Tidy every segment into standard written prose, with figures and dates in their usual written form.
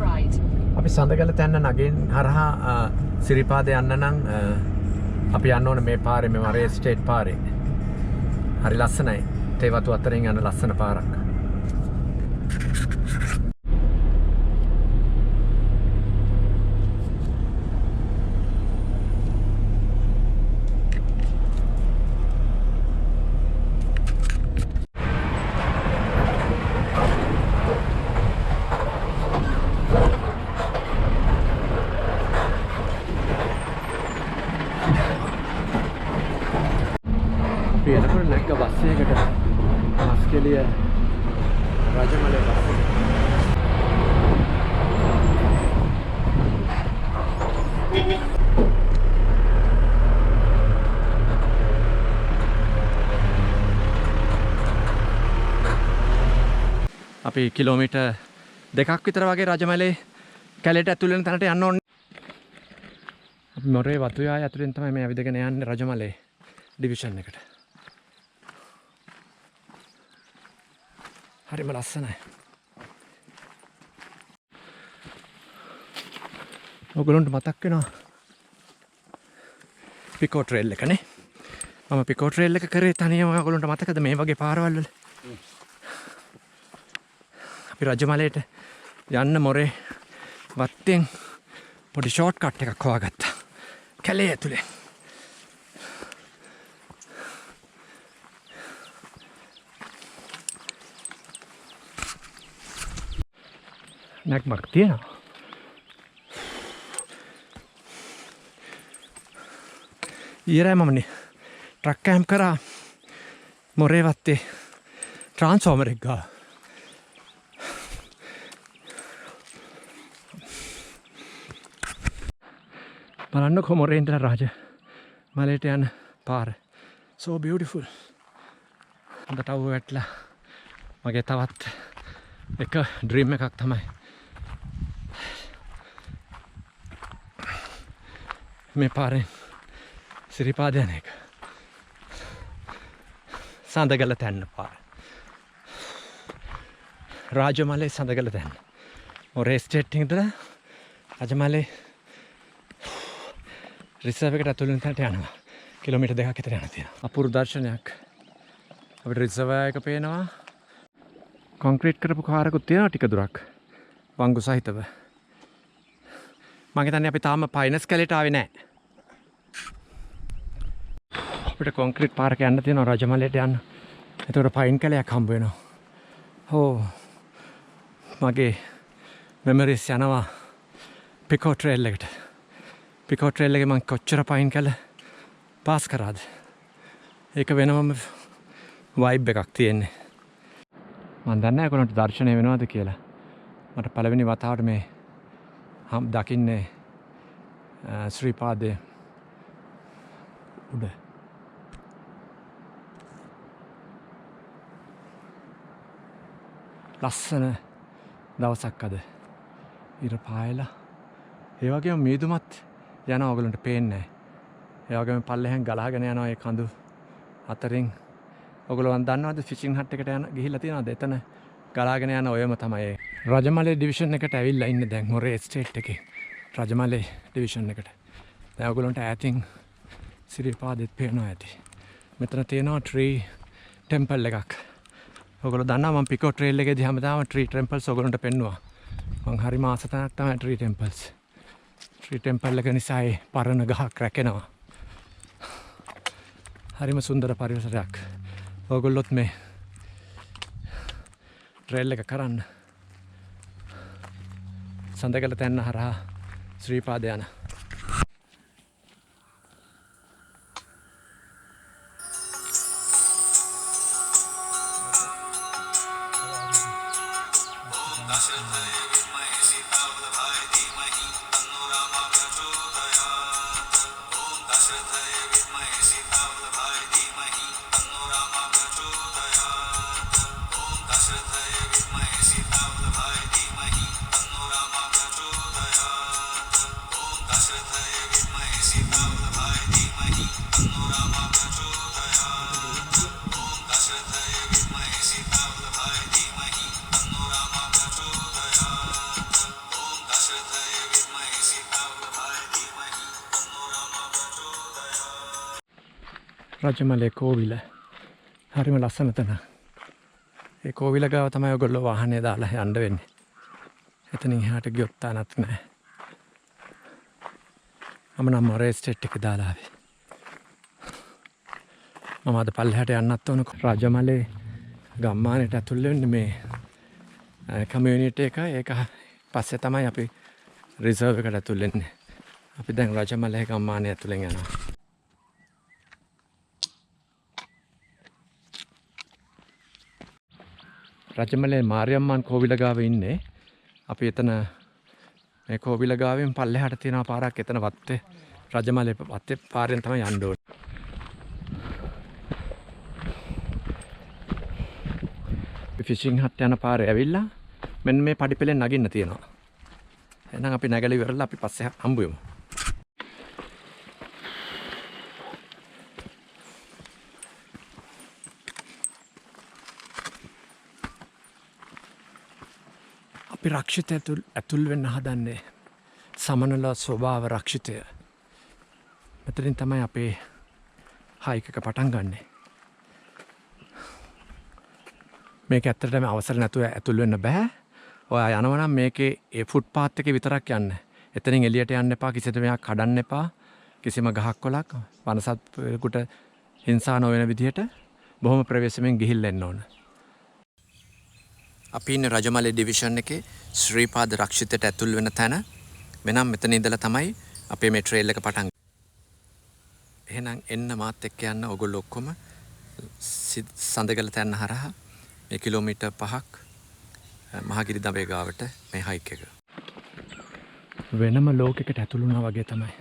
right. අපි සඳගල තැන්න නගින් හරහා සිරිපාද යන්න නම් අපි යන්න ඕන මේ පාරේ මේ මරේ ස්ටේට් පාරේ. හරි ලස්සනයි. තේ වතු අතරින් යන ලස්සන පාරක්. එනකොට නැග්ග බස් එකකට මස්කෙලිය රජමලේ බස් එක. අපි කිලෝමීටර් 2ක් විතර වගේ රජමලේ කැලේට ඇතුල් වෙන තැනට යන්න ඕනේ. අපි මොරේ වතුයාය ඇතුලෙන් තමයි මේ ඇවිදගෙන යන්නේ රජමලේ ඩිවිෂන් එකට. හරිම ලස්සනයි. ඔයගොල්ලන්ට මතක් වෙනවා පිකෝ ට්‍රේල් එකනේ. මම පිකෝ ට්‍රේල් එක කරේ තනියම. ඔයගොල්ලන්ට මතකද මේ වගේ පාරවල් වල? අපි රජමලේට යන්න මොරේ වත්තෙන් පොඩි ෂෝට් කට් එකක් හොයාගත්තා. කැලේ ඇතුලේ. නැක්මක් තියෙනවා. ඊරෑ මමනේ ට්‍රක් කෑම් කරා මොරේ වත්තේ ට්‍රාන්ස්ෆෝමර් එක ගාව. බලන්නකො මොරේ ඉඳලා රාජ මලේට යන පාර. So beautiful. හොඳට අවුව වැටලා මගේ තවත් එක ඩ්‍රීම් එකක් තමයි මේ පාරෙන් සිරිපාද යන එක. සඳගල තැන්න පාර. රාජමලේ සඳගල තැන්න. මොරේ ස්ටේට් ඉඳලා රාජමලේ රිසර්ව් එකට ඇතුළු වෙන තැනට යනවා. කිලෝමීටර් 2ක් විතර යන තියෙනවා. අපූර්ව දර්ශනයක්. අපිට රිසර්ව් එක පේනවා. කොන්ක්‍රීට් කරපු කාරකුත් තියෙනවා ටික දුරක්. වංගු සහිතව. මම හිතන්නේ අපි තාම පයිනස් කැලේට ආවේ නැහැ. අපිට කොන්ක්‍රීට් පාරක යන්න තියෙනවා රජමලේට යන්න. එතකොට පයින් කැලයක් හම්බ වෙනවා. ඕ මගේ මෙමරිස් යනවා පිකෝ ට්‍රේල් එකට. පිකෝ ට්‍රේල් එකේ මම කොච්චර පයින් කැල පාස් කරාද? ඒක වෙනම වයිබ් එකක් තියෙන්නේ. මම දන්නේ නැහැ කොහොමද දර්ශනය වෙනවද කියලා. මට පළවෙනි වතාවට මේ දකින්නේ ශ්‍රීපාදයේ උඩ. ලස්සන දවසක් අද. ඉර පායලා. ඒ වගේම මීදුමත් යනවා ඔයගලන්ට පේන්නේ නැහැ. ඒ වගේම පල්ලෙහෙන් ගලහගෙන යනවා ඒ කඳු අතරින්. ඔයගොල්ලෝ දන්නවද ෆිෂින් හට් එකට යන ගිහිල්ලා තියෙනවද? එතන ගලාගෙන යන ඔයම තමයි. රජමලේ ඩිවිෂන් එකට ඇවිල්ලා ඉන්නේ දැන් මොරේ ස්ටේට් එකේ. රජමලේ ඩිවිෂන් එකට. දැන් ඔයගොල්ලන්ට ඈතින් සිරිපාදෙත් පේනවා ඇති. මෙතන තියෙනවා ට්‍රී ටෙම්පල් එකක්. ඔයගොල්ලෝ දන්නවා මම පිකෝ ට්‍රේල් එකේදී හැමදාම ට්‍රී ටෙම්පල්ස් ඔයගොල්ලන්ට පෙන්නුවා. මං හරිම ආස තැනක් තමයි ට්‍රී ටෙම්පල්ස්. ට්‍රී ටෙම්පල් එක නිසා ඒ පරණ ගහක් රැකෙනවා. හරිම සුන්දර පරිසරයක්. ඔයගොල්ලොත් මේ ට්‍රේල් එක කරන්න සඳගල තැන්න හරහා ශ්‍රීපාද යන. රජමලේ කෝවිල. හරිම ලස්සන තැන. ඒ කෝවිල ගාව තමයි ඔයගොල්ලෝ වාහනේ දාලා යන්න වෙන්නේ. එතනින් එහාට ගියොත් තානත් නැහැ. මම නම් මොරේ ස්ටේට් එක දාලා ආවේ. මම අද පල්ලෙහාට යන්නත් ඕන රජමලේ ගම්මානයට ඇතුල් වෙන්නේ මේ කමියුනිටි එක. ඒක පස්සේ තමයි අපි රිසර්ව් එකට ඇතුල් වෙන්නේ. අපි දැන් රජමලේ ගම්මානය ඇතුලෙන් යනවා. රජමලේ මාරියම්මන් කෝවිල ගාව ඉන්නේ. අපි එතන මේ කෝවිල ගාවෙන් පල්ලෙහාට තියෙන පාරක් එතන වත්තේ රජමලේ වත්තේ පාරෙන් තමයි යන්න ඕනේ. ෆිෂින් හට් යන පාරේ ඇවිල්ලා මෙන්න මේ පඩිපෙලෙන් නගින්න තියෙනවා. එහෙනම් අපි නැගලා ඉවරලා අපි පස්සේ හම්බ වෙමු. අපි රක්ෂිත ඇතුල් වෙන්න හදන්නේ සමනල ස්වභාව රක්ෂිතය. මෙතනින් තමයි අපේ හයික් එක පටන් ගන්නෙ. මේක ඇත්තටම අවසර නැතුව ඇතුල් වෙන්න බෑ. ඔයා යනවා නම් මේකේ ඒ ෆුට්පාත් එකේ විතරක් යන්න. එතනින් එළියට යන්න එපා. කිසිම දෙයක් කඩන්න එපා. කිසිම ගහක් කොලක් වනසත්වයකට හිංසා නොවන විදිහට බොහොම ප්‍රවේශමෙන් ගිහිල්ලා එන්න ඕන. අපි ඉන්නේ රජමලේ ඩිවිෂන් එකේ ශ්‍රීපාද රක්ෂිතයට ඇතුල් වෙන තැන. මෙනම් මෙතන ඉඳලා තමයි අපේ මේ ට්‍රේල් එක පටන්. එහෙනම් එන්න මාත් එක්ක යන්න ඔයගොල්ලෝ ඔක්කොම සඳගල තැන්න හරහා මේ කිලෝමීටර් 5ක් මහගිරි දඹේ ගාවට මේ හයික් එක. වෙනම ලෝකයකට ඇතුළු වුණා වගේ තමයි.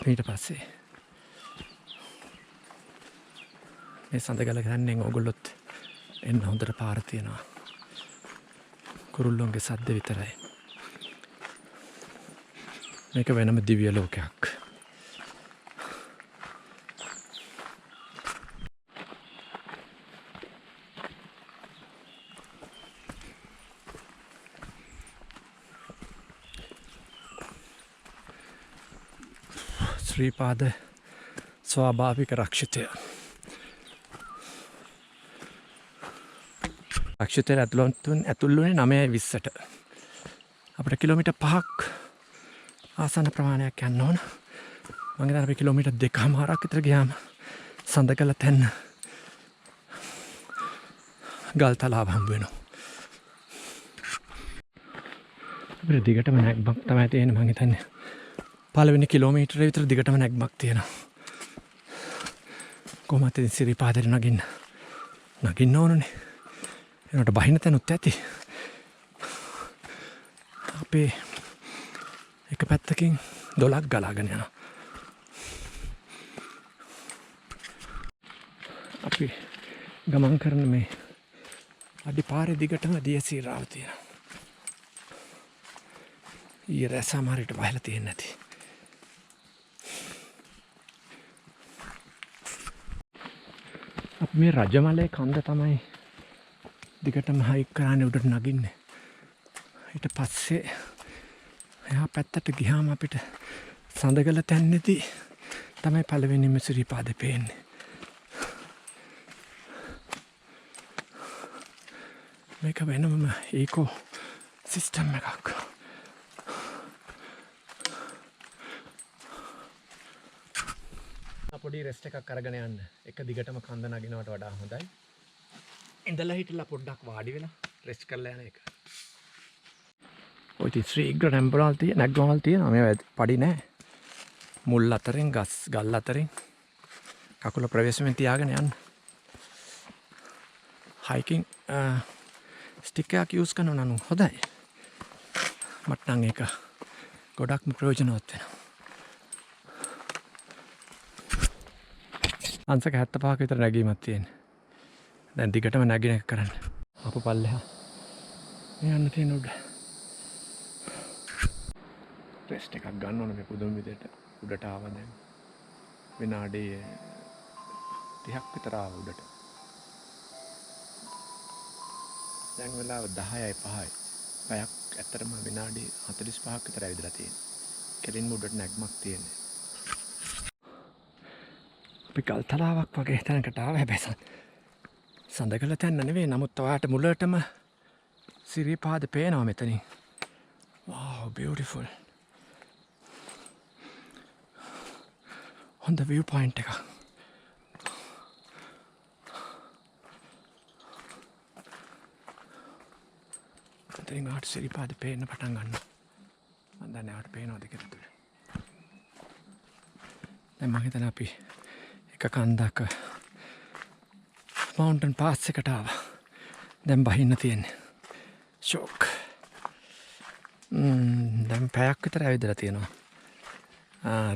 ඊට පස්සේ මේ සඳගල ගන්නේ ඔයගොල්ලොත් එන්න හොඳට පාර තියෙනවා. කුරුල්ලොන්ගේ සද්ද විතරයි. මේක වෙනම දිව්‍ය ලෝකයක්. ශ්‍රීපාද ස්වාභාවික රක්ෂිතය. රක්ෂිතයට ඇතුල් වුණේ 9:20ට. අපිට කිලෝමීටර් 5ක් ආසන්න ප්‍රමාණයක් යන්න ඕන. මම හිතන්නේ අපි කිලෝමීටර් 2කමාරක් විතර ගියාම සඳකල තැන්න ගල් තලාව හම්බ වෙනවා. අපිට දිගටම නැග්මක් තමයි තියෙන්නේ. මම හිතන්නේ පළවෙනි කිලෝමීටරේ විතර දිගටම නැග්මක් තියෙනවා. කොහොමද ඉතින් සිරිපාදේ නගින්න ඕනනේ. එනකොට බහින තැනුත් ඇති. අපේ එක පැත්තකින් දොලක් ගලාගෙන යනවා. අපි ගමන් කරන මේ අඩි පාරේ දිගටම දියසීරාව තියෙනවා. ඊයේ රෑ සමහරට වහලා තියෙන්නේ නැති. අපි මේ රජමලේ කන්ද තමයි දිගටම හයික් කරන්නේ උඩට නගින්නේ. ඊට පස්සේ එහා පැත්තට ගියාම අපිට සඳගල තැන්නේදී තමයි පළවෙනිම සිරිපාදේ පේන්නේ. මේක වෙනම ඒකෝ සිස්ටම් එකක්. පොඩි රෙස්ට් එකක් අරගෙන යන්න. එක දිගටම කන්ද නගිනවට වඩා හොඳයි. ඉඳලා හිටලා පොඩ්ඩක් වාඩි වෙලා රෙස්ට් කරලා යන එක. ඔය ඉතින් ශ්‍රීඝ්‍ර නැම්බරල් තියෙනවා. මේවා පඩි නෑ. මුල් අතරින් ගල් අතරින් කකුල ප්‍රවේශමෙන් තියාගෙන යන්න. හයිකින් ස්ටික් එකක් යූස් කරනවා නම් හොඳයි. මට නම් ඒක ගොඩක්ම ප්‍රයෝජනවත් වෙනවා. අංශක 75ක විතර නැගීමක් තියෙනවා. දැන් දිගටම නැගින එක කරන්න. අපු පල්ලෙහා. මේ යන්න තියෙන උඩ. රෙස්ට් එකක් ගන්න ඕන මේ පුදුම විදිහට උඩට ආව දැන්. විනාඩි 30ක් විතර ආව උඩට. දැන් වෙලාව 10:05යි. පැයක් ඇත්තටම විනාඩි 45ක් විතර ඇවිදලා තියෙනවා. කෙලින්ම උඩට නැග්මක් තියෙනවා. අපි ගල්තලාවක් වගේ තැනකට ආව හැබැයි සඳකල තැන්න නෙවෙයි නමුත් ඔයාට මුලටම සිරිපාද පේනවා මෙතනින්. Wow, beautiful. හොඳ view point එකක්. මෙතනින් ආට සිරිපාද පේන්න පටන් ගන්නවා. මම දන්නේ ආට පේනවද කියලා තුල. දැන් මම හිතන අපි එක කන්දක mountain pass එකට ආවා. දැන් බහින්න තියෙන්නේ. ෂොක්. දැන් පැයක් විතර ඇවිදලා තියෙනවා.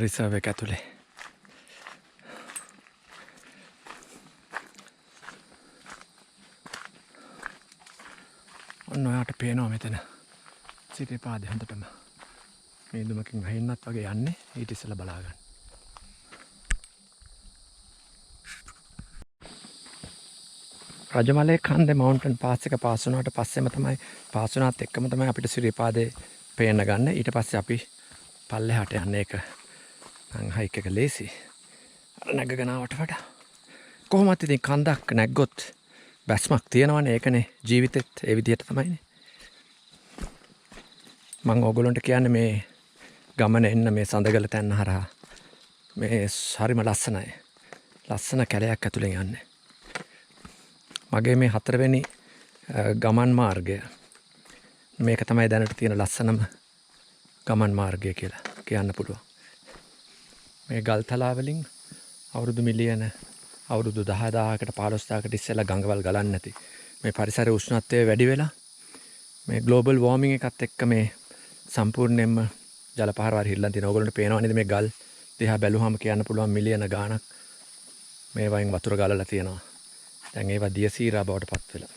රිසර්ව් එක ඇතුලේ. ඔන්න ඔයාට පේනවා මෙතන සිරිපාදේ හොඳටම. මේ දුමකින් වහින්නත් වගේ යන්නේ ඊට ඉස්සෙල්ලා බලා ගන්න. රජමලේ කන්දේ මවුන්ටන් පාස් එක පාස් වුණාට පස්සෙම තමයි පාස් වුණාත් එක්කම තමයි අපිට සිරිපාදේ පේන්න ගන්න. ඊට පස්සේ අපි පල්ලෙහාට යන්නේ ඒක නම් හයික් එක ලේසි. අර නැගගෙන ආවට වඩා කොහොමත් ඉතින් කන්දක් නැග්ගොත් බැස්මක් තියෙනවනේ ඒකනේ ජීවිතෙත් ඒ විදිහට තමයිනේ. මම ඕගොල්ලන්ට කියන්නේ මේ ගමන එන්න මේ සඳගල තැන්න හරහා මේ හරිම ලස්සනයි. ලස්සන කැලයක් ඇතුලෙන් යන්නේ. මගේ මේ 4 වෙනි ගමන් මාර්ගය. මේක තමයි දැනට තියෙන ලස්සනම ගමන් මාර්ගය කියලා කියන්න පුළුවන්. මේ ගල්තලා වලින් අවුරුදු මිලියන අවුරුදු 10000කට 15000කට ඉස්සෙල්ලා ගඟවල් ගලන්නේ නැති මේ පරිසරයේ උෂ්ණත්වය වැඩි වෙලා මේ ග්ලෝබල් වෝමින් එකත් එක්ක මේ සම්පූර්ණයෙන්ම ජල පහරවල් හිරලා තියෙන. ඕගොල්ලන්ට පේනවා නේද මේ ගල් දිහා බැලුවාම කියන්න පුළුවන් මිලියන ගාණක් මේ වයින් වතුර ගලලා තියෙනවා. දැන් ඒවා දියසීරා බවට පත් වෙලා.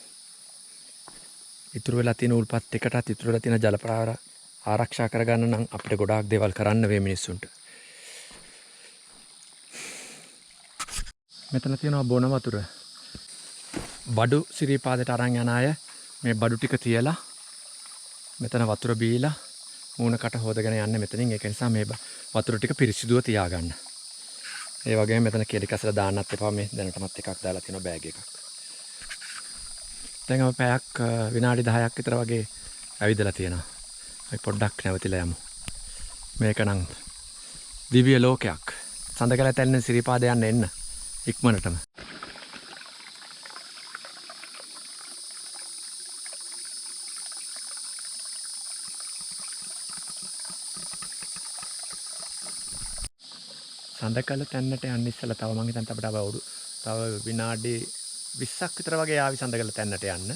ඉතුරු වෙලා තියෙන උල්පත් එකටත් ඉතුරු වෙලා තියෙන ජල ප්‍රවාහ ආරක්ෂා කරගන්න නම් අපිට ගොඩාක් දේවල් කරන්න වෙයි මිනිස්සුන්ට. මෙතන තියෙනවා බොන වතුර. බඩු සිරිපාදයට අරන් යන අය මේ බඩු ටික තියලා මෙතන වතුර බීලා මූණකට හොදගෙන යන්නේ මෙතනින්. ඒක නිසා මේ වතුර ටික පිරිසිදුව තියාගන්න. ඒ වගේම මෙතන කෙලි කසල දාන්නත් එපා. මේ දැනටමත් එකක් දාලා තියෙනවා බෑග් එකක්. දැන් අපි පැයක් විනාඩි 10ක් විතර වගේ ඇවිදලා තියෙනවා. අපි පොඩ්ඩක් නැවතිලා යමු. මේක නම් දිව්‍ය ලෝකයක්. සඳකල තැන්න සිරිපාද යන්න එන්න ඉක්මනටම. සඳකල තැන්නට යන්න ඉස්සලා තව මං හිතන්නේ අපිට තව විනාඩි 20ක් විතර වගේ ආවි සඳකල තැන්නට යන්න.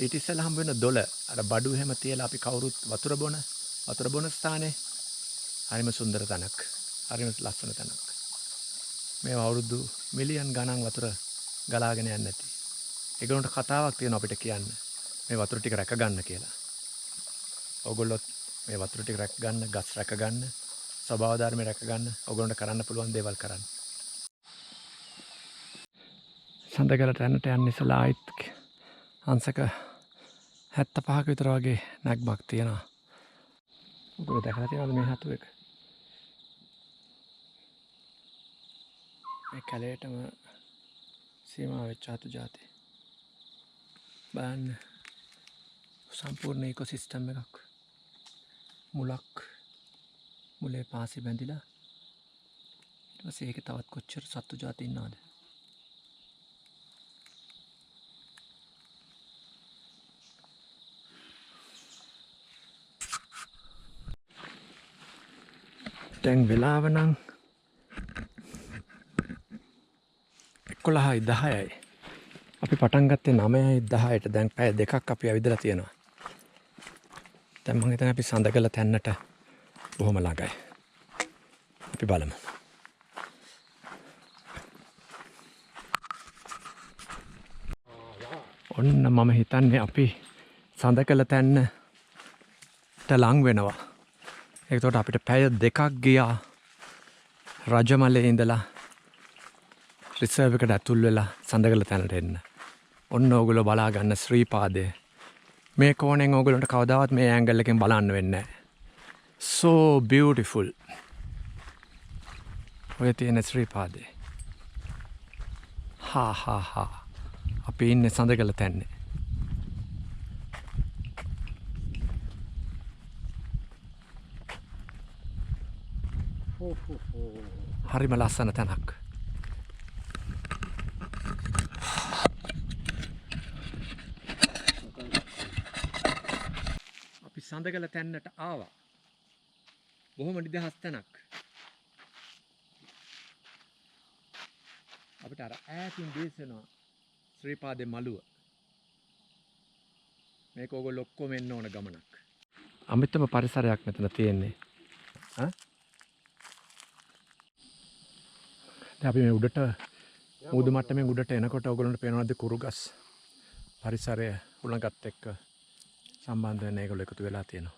ඊට ඉස්සලා හම්බ වෙන දොළ අර බඩු එහෙම තියලා අපි කවුරුත් වතුර බොන ස්ථානේ හරිම සුන්දර තැනක්. හරිම ලස්සන තැනක්. මේ අවුරුදු මිලියන් ගණන් වතුර ගලාගෙන යන්නේ නැති. ඒගොල්ලන්ට කතාවක් තියෙනවා අපිට කියන්න. මේ වතුර ටික රැක ගන්න කියලා. ඕගොල්ලොත් මේ වතුර ටික රැක ගන්න, ගස් රැක ගන්න, ස්වභාව ධර්ම රැක ගන්න ඕගොල්ලන්ට කරන්න පුළුවන් දේවල් කරන්න. සඳකලට යන්නට යන්න ඉස්සලා ආයිත් අංශක 75ක විතර වගේ නැග්මක් තියෙනවා. ඔයගොල්ලෝ දැකලා තියෙනවද මේ හතු එක? මේ කැලේටම සීමා වෙච්ච හතු జాති. බලන්න සම්පූර්ණ ඉකෝසිස්ටම් එකක්. මුලේ පාසි බැඳිලා ඊට පස්සේ ඒකේ තවත් කොච්චර සත්තු జాති ඉන්නවද? දැන් වෙලාව නම් 11:10යි. අපි පටන් ගත්තේ 9:10ට. දැන් පැය දෙකක් අපි ඇවිදලා තියෙනවා. දැන් මම හිතන්නේ අපි සඳකල තැන්නට බොහොම ළඟයි. අපි බලමු. ඔන්න මම හිතන්නේ අපි සඳකල තැන්නට ලං වෙනවා. ඒකට අපිට පැය දෙකක් ගියා රජමලේ ඉඳලා රිසර්ව් එකට ඇතුල් වෙලා සඳකල තැනට එන්න. ඔන්න ඕගොල්ලෝ බලා ගන්න ශ්‍රීපාදය. මේ කෝණයෙන් ඕගොල්ලන්ට කවදාවත් මේ ඇන්ගල් එකෙන් බලන්න වෙන්නේ නැහැ. So beautiful. ඔය තියෙන ශ්‍රීපාදේ. හා අපි ඉන්නේ සඳකල තැන්නේ. හරිම ලස්සන තැනක්. අපි සඳකල තැන්නට ආවා. බොහොම නිදහස් තැනක්. අපිට අර ඈතින් දිස්සෙනවා ශ්‍රීපාදේ මළුව. මේක ඕගොල්ලෝ ඔක්කොම එන්න ඕන ගමනක්. අමිතම පරිසරයක් මෙතන තියෙන්නේ. දැන් අපි මේ උඩට මුහුදු මට්ටමින් උඩට එනකොට ඕගොල්ලන්ට පේනවද කුරුගස් පරිසරය උලඟත් එක්ක සම්බන්ධ වෙන ඒගොල්ලෝ එකතු වෙලා තියෙනවා.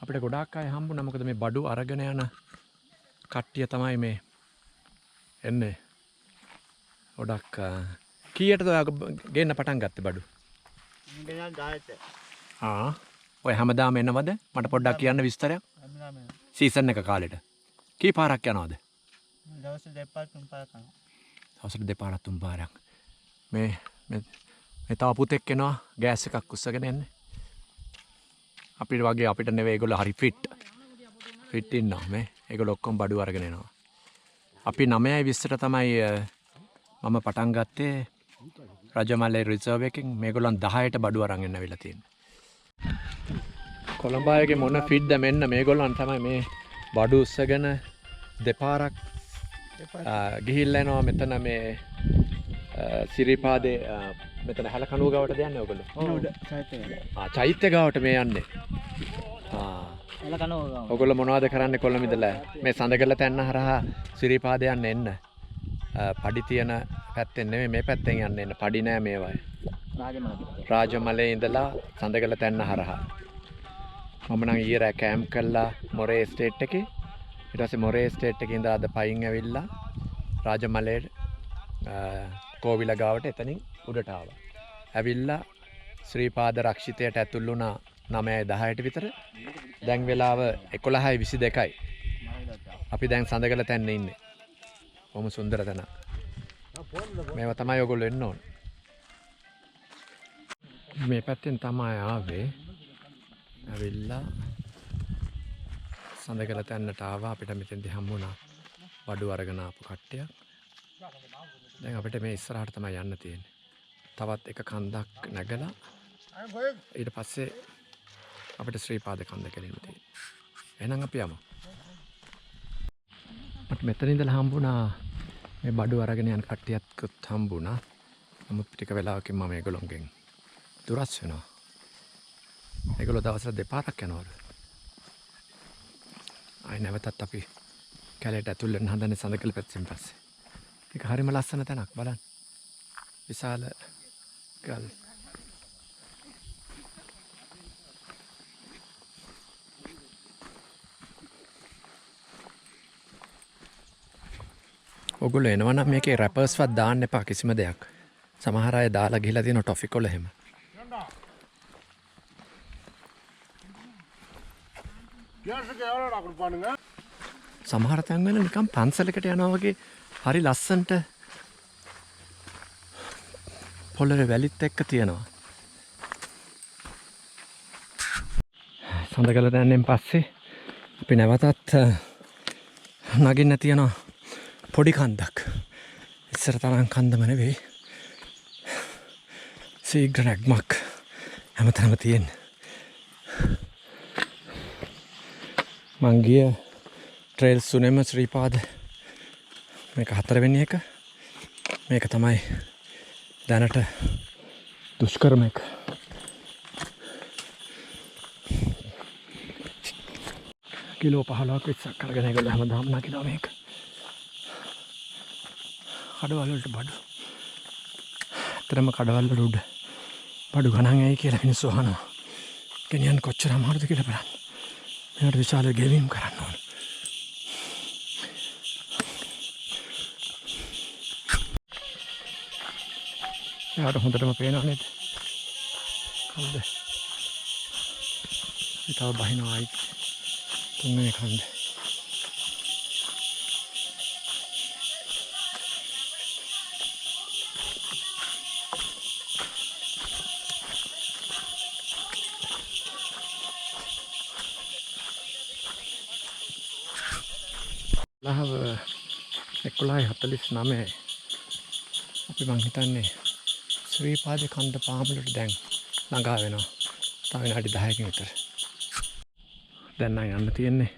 අපිට ගොඩාක් අය හම්බුණා. මොකද මේ බඩු අරගෙන යන කට්ටිය තමයි මේ එන්නේ. ගොඩක් කීයටද ඔයා ගේන්න පටන් ගත්තේ බඩු? ගෙනල් 10ට. ඔය හැමදාම එනවද? මට පොඩ්ඩක් කියන්න විස්තරයක්. සීසන් එක කාලෙට. කී පාරක් යනවද? දවස් දෙපාරක් තුන් පාරක් යනවා. දවසට දෙපාරක් තුන් පාරක්. මේ තව පුතෙක් එනවා ගෑස් එකක් උස්සගෙන එන්නේ. අපිට වගේ අපිට නෙවෙයි ඒගොල්ලෝ හරි ෆිට් ඉන්නවා මේ. ඒගොල්ලෝ ඔක්කොම බඩු අරගෙන එනවා. අපි 9:20ට තමයි මම පටන් ගත්තේ රජමලේ රිසර්ව් එකෙන්. මේගොල්ලන් 10ට බඩු අරන් එන්නවිලා තියෙන්නේ. කොළඹ අයගේ මොන ෆිට්ද මෙන්න මේගොල්ලන් තමයි මේ බඩු උස්සගෙන දෙපාරක් ගිහිල්ලා එනවා මෙතන මේ සිරිපාදේ මෙතන හැලකණුව ගාවට යන්නේ ඔයගොල්ලෝ. ඔව්. චෛත්‍ය ගාවට මේ යන්නේ. හැලකණුව ගාව. ඔයගොල්ලෝ මොනවද කරන්නේ කොළඹ ඉඳලා? මේ සඳකල තැන්න හරහා සිරිපාදේ යන්න එන්න. පඩි තියෙන පැත්තෙන් නෙමෙයි මේ පැත්තෙන් යන්න එන්න. පඩි නෑ මේවයි. රාජමලේ ඉඳලා සඳකල තැන්න හරහා. මම නම් ඊයේ කැම්ප් කළා මොරේ ස්ටේට් එකේ. ඊට පස්සේ මොරේ ස්ටේට් එකේ ඉඳලා අද පයින් ඇවිල්ලා රාජමලේ කෝවිල ගාවට එතනින් උඩට ආවා. ඇවිල්ලා ශ්‍රීපාද රක්ෂිතයට ඇතුල් වුණා 9:10ට විතර. දැන් වෙලාව 11:22යි. අපි දැන් සඳකල තැන්නේ ඉන්නේ. බොහොම සුන්දර තැනක්. මේවා තමයි ඔයගොල්ලෝ එන්න ඕන. මේ පැත්තෙන් තමයි ආවේ. ඇවිල්ලා සඳකල තැන්නට ආවා. අපිට මෙතෙන්දී හම්බුණා බඩු අරගෙන ආපු කට්ටියක්. දැන් අපිට මේ ඉස්සරහට තමයි යන්න තියෙන්නේ. තවත් එක කන්දක් නැගලා ඊට පස්සේ අපිට ශ්‍රීපාද කන්ද කෙලින්න තියෙන්නේ. එහෙනම් අපි යමු. මට මෙතන ඉඳලා හම්බුණා මේ බඩු අරගෙන යන කට්ටියත් හම්බුණා. නමුත් ටික වෙලාවකින් මම ඒගොල්ලොන්ගෙන් දුරස් වෙනවා. ඒගොල්ලෝ දවසට දෙපාරක් යනවලු. ආයි නැවතත් අපි කැලේට ඇතුල් වෙන්න හදන්නේ සඳකල පැත්තෙන් පස්සේ. ඒක හරිම ලස්සන තැනක් බලන්න. විශාල ගල්. ඔගොල්ලෝ එනවා නම් මේකේ රැපර්ස්වත් දාන්න එපා කිසිම දෙයක්. සමහර අය දාලා ගිහලා තියෙන ටොෆි කොළ එහෙම. සමහර තැන්වල නිකන් පන්සලකට යනවා වගේ හරි ලස්සනට පොළවේ වැලිත් එක්ක තියෙනවා. සඳකල තැන්නෙන් පස්සේ අපි නැවතත් නගින්න තියෙන පොඩි කන්දක්. ඉස්සර තරම් කන්දම නෙවෙයි. සීඝ්‍ර නැග්මක් හැමතැනම තියෙන්නේ. මං ගිය ට්‍රේල්ස් තුනෙම ශ්‍රීපාද මේක 4 වෙනි එක. මේක තමයි දැනට දුෂ්කරම එක. කිලෝ 15ක් විස්සක් කරගෙන ඒගොල්ලෝ හැමදාම නගිනවා මේක. කඩවල වලට බඩු. ඇත්තටම කඩවල වල උඩ බඩු ගණන් ඇයි කියලා මිනිස්සු අහනවා. ගෙනියන්න කොච්චර අමාරුද කියලා බලන්න. මේකට විශාල ගෙවීම් කරන්න ඕන. එයාට හොඳටම පේනව නේද? කන්ද. තව බහිනවා ආයි. තුන්වෙනි කන්ද. ලහව 11:49 අපි මං හිතන්නේ ශ්‍රීපාද කන්ද පාමුලට දැන් ළඟා වෙනවා. තව විනාඩි 10කින් විතර. දැන් නම් යන්න තියෙන්නේ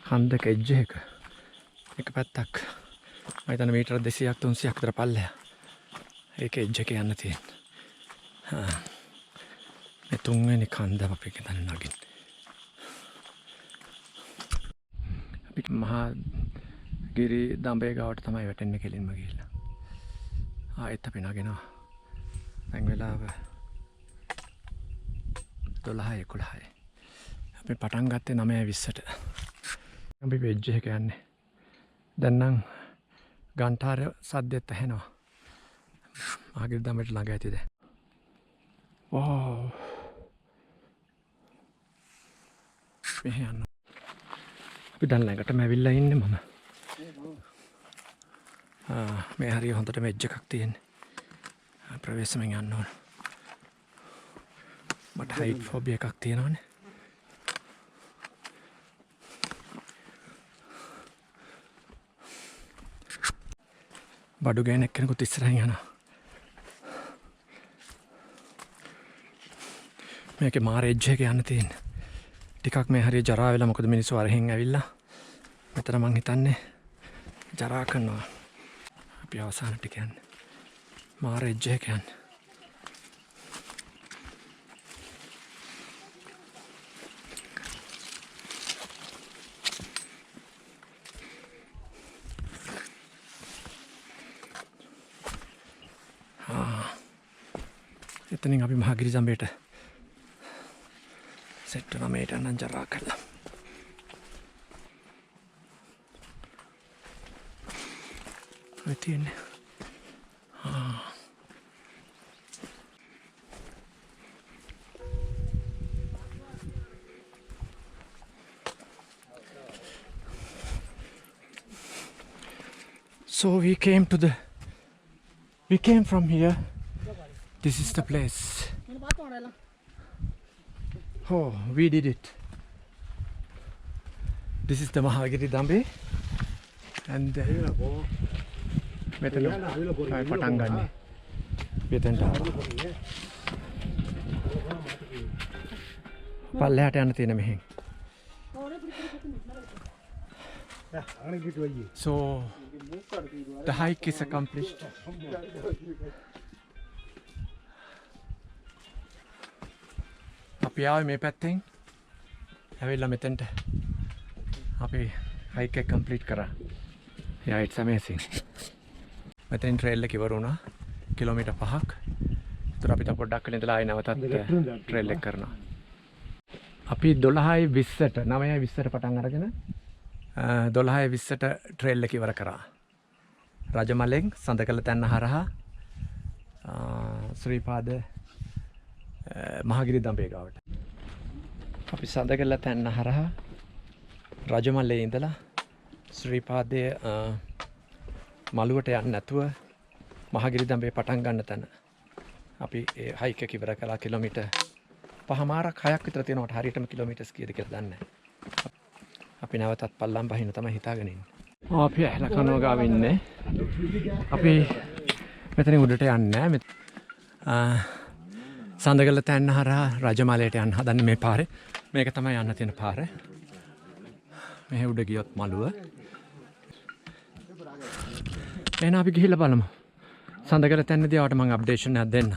කන්දක එජ්ජ එක පැත්තක් මම හිතන්නේ මීටර 200ක් 300ක් විතර පල්ලෙහා. ඒක එජ්ජ එක යන්න තියෙන්නේ. මේ තුන්වෙනි කන්ද අපි හිතන්නේ නගින්. අපි මහා ගිරි දඹේ ගාවට තමයි වැටෙන්නේ කෙලින්ම ගිහිල්ලා. ආයෙත් අපි නගිනවා. දැන් වෙලාව 12:11. අපි පටන් ගත්තේ 9:20ට. අපි වෙජ් එක යන්නේ. දැන් නම් ගන්ටාර සද්දෙත් ඇහෙනවා. ආගිරි දඹට ළඟ ඇති දැන්. වෝව්. මෙහෙ යන්න. අපි දැන් ළඟටම ඇවිල්ලා ඉන්නේ මම. මේ හරිය හොඳට වෙජ් එකක් තියෙන්නේ. ප්‍රවේශමෙන් යන්න ඕන. මට හයිට් ෆෝබියා එකක් තියෙනවානේ. බඩු ගෑන එක්කෙනෙකුත් ඉස්සරහින් යනවා. මේකේ මාර එජ් එක යන්න තියෙන්නේ. ටිකක් මේ හරිය ජරා වෙලා මොකද මිනිස්සු අරහෙන් ඇවිල්ලා. මෙතන මං හිතන්නේ ජරා කරනවා. අපි අවසානට කියන්නේ. මාර එජ් එක යන්නේ. එතනින් අපි මහගිරි ජම්බේට සෙට් වෙනවා මේට නම් ජරා කරලා. ඔය තියෙන්නේ. So we came from here. This is the place. Oh, we did it. This is the Mahagiri Dambe. And මෙතන පටන් ගන්න. මෙතනට පල්ලෙහාට යන්න තියෙන මෙහෙන්. So the hike is accomplished. අපි ආවේ මේ පැත්තෙන් ඇවිල්ලා මෙතනට අපි හයික් එක කම්ප්ලීට් කරා. Yeah, it's amazing. මෙතෙන් ට්‍රේල් එක ඉවර වුණා. කිලෝමීටර් 5ක්. ඒතර අපිට පොඩ්ඩක් වෙන ඉඳලා ආයෙ නැවතත් ට්‍රේල් එක කරනවා. අපි 12:20ට 9:20ට පටන් අරගෙන 12:20ට ට්‍රේල් එක ඉවර කරා. රජමලෙන් සඳකල තැන්න හරහා ශ්‍රීපාද මහගිරි දඹේ ගාවට. අපි සඳකල තැන්න හරහා රජමලේ ඉඳලා ශ්‍රීපාදයේ මළුවට යන්න නැතුව මහගිරි දඹේ පටන් ගන්න තැන අපි ඒ හයික් එක ඉවර කළා. කිලෝමීටර් 5.5ක් විතර තියෙනවට හරියටම කිලෝමීටර්ස් කීයද කියලා දන්නේ නැහැ. අපි නැවතත් පල්ලම් බහින්න තමයි හිතාගෙන ඉන්නේ. අපි ඇහලා කනවා ගාව ඉන්නේ. අපි මෙතනින් උඩට යන්නේ නැහැ. සඳගල තැන්න හරහා රජමලයට යන්න හදන්නේ මේ පාරේ. මේක තමයි යන්න තියෙන පාර. මෙහෙ උඩ ගියොත් මළුව. එහෙනම් අපි ගිහිල්ලා බලමු. සඳගල තැන්නදී ආවට මම අප්ඩේෂන් එකක් දෙන්නම්.